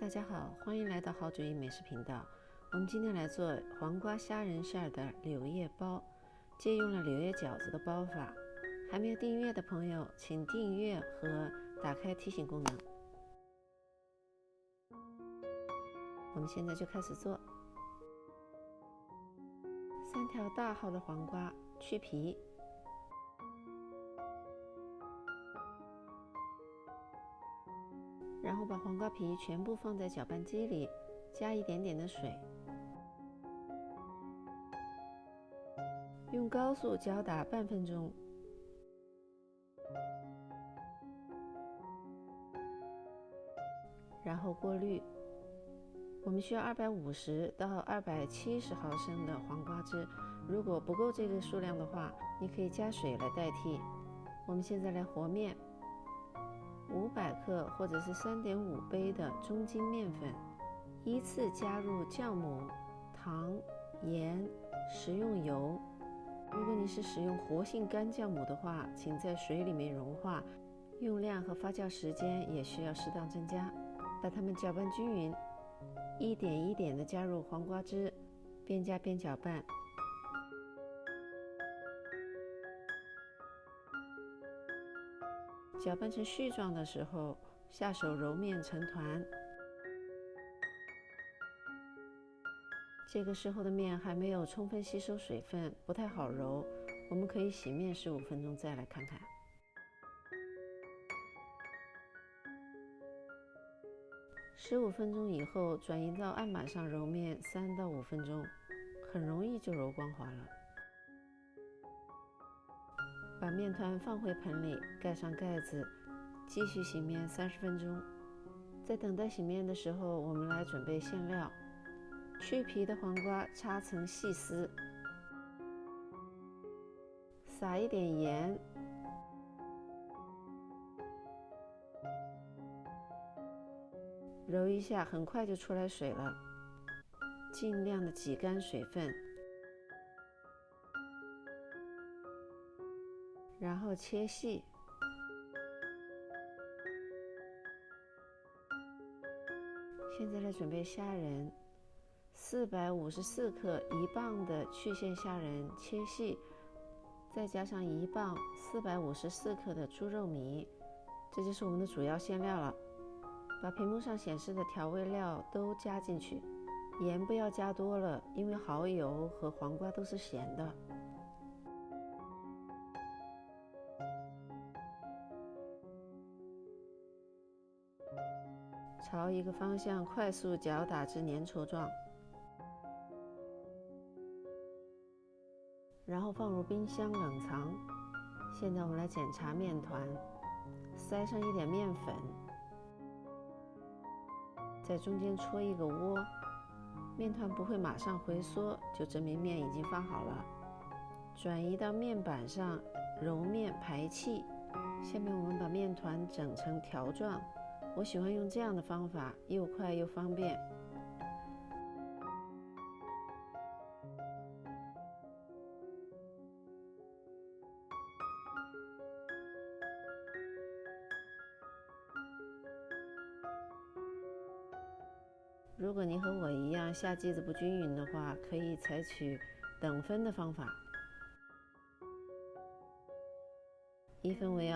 大家好，欢迎来到好主意美食频道。我们今天来做黄瓜虾仁馅儿的柳叶包，借用了柳叶饺子的包法。还没有订阅的朋友，请订阅和打开提醒功能。我们现在就开始做。3条大号的黄瓜，去皮。然后把黄瓜皮全部放在搅拌机里，加一点点的水，用高速搅打半分钟，然后过滤。我们需要250到270毫升的黄瓜汁，如果不够这个数量的话，你可以加水来代替。我们现在来和面。500克或者是3.5杯的中筋面粉，依次加入酵母、糖、盐、食用油。如果你是使用活性干酵母的话，请在水里面融化，用量和发酵时间也需要适当增加。把它们搅拌均匀，一点一点的加入黄瓜汁，边加边搅拌。搅拌成絮状的时候，下手揉面成团。这个时候的面还没有充分吸收水分，不太好揉，我们可以洗面15分钟再来看看。15分钟以后，转移到案板上揉面3到5分钟，很容易就揉光滑了。把面团放回盆里，盖上盖子，继续洗面30分钟。在等待洗面的时候，我们来准备馅料。去皮的黄瓜擦成细丝，撒一点盐，揉一下，很快就出来水了，尽量的挤干水分。然后切细，现在来准备虾仁，454克1磅的去线虾仁切细，再加上1磅454克的猪肉糜，这就是我们的主要馅料了。把屏幕上显示的调味料都加进去，盐不要加多了，因为蚝油和黄瓜都是咸的。朝一个方向快速搅打至粘稠状，然后放入冰箱冷藏。现在我们来检查面团，塞上一点面粉，在中间戳一个窝，面团不会马上回缩，就证明面已经发好了。转移到面板上揉面排气。下面我们把面团整成条状，我喜欢用这样的方法，又快又方便。如果你和我一样下剂子不均匀的话，可以采取等分的方法，1分为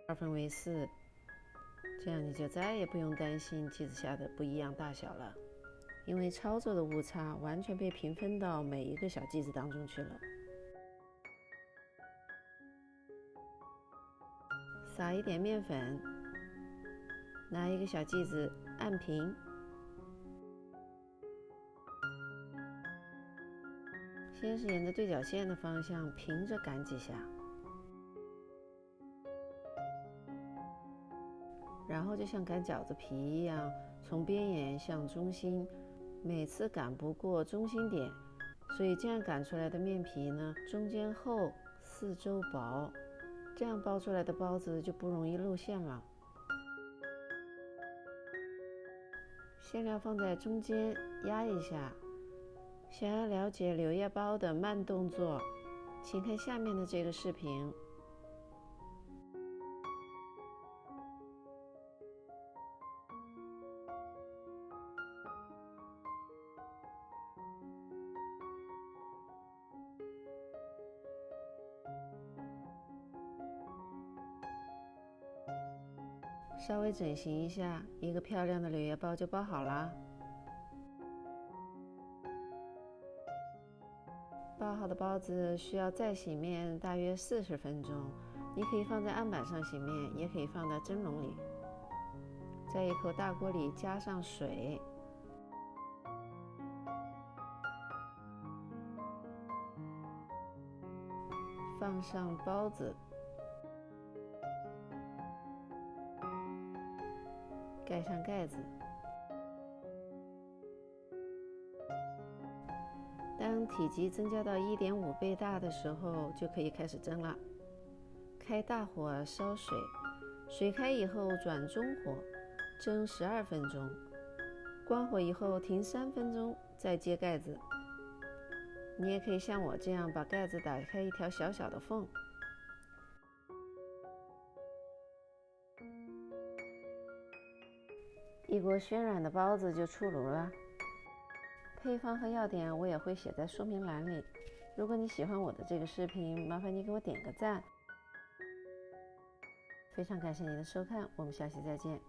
2，2分为4，这样你就再也不用担心剂子下的不一样大小了，因为操作的误差完全被平分到每一个小剂子当中去了。撒一点面粉，拿一个小剂子按平，先是沿着对角线的方向平着擀几下，然后就像擀饺子皮一样，从边沿向中心，每次擀不过中心点，所以这样擀出来的面皮呢，中间厚，四周薄，这样包出来的包子就不容易露馅了。馅料放在中间压一下。想要了解柳叶包的慢动作，请看下面的这个视频。稍微整形一下，一个漂亮的柳叶包就包好了。包好的包子需要再洗面大约40分钟，你可以放在案板上洗面，也可以放到蒸笼里。在一口大锅里加上水，放上包子，盖上盖子。当体积增加到1.5倍大的时候，就可以开始蒸了。开大火烧水，水开以后转中火，蒸12分钟。关火以后停3分钟，再揭盖子。你也可以像我这样把盖子打开一条小小的缝。一锅暄软的包子就出炉了。配方和要点我也会写在说明栏里。如果你喜欢我的这个视频，麻烦你给我点个赞。非常感谢您的收看，我们下期再见。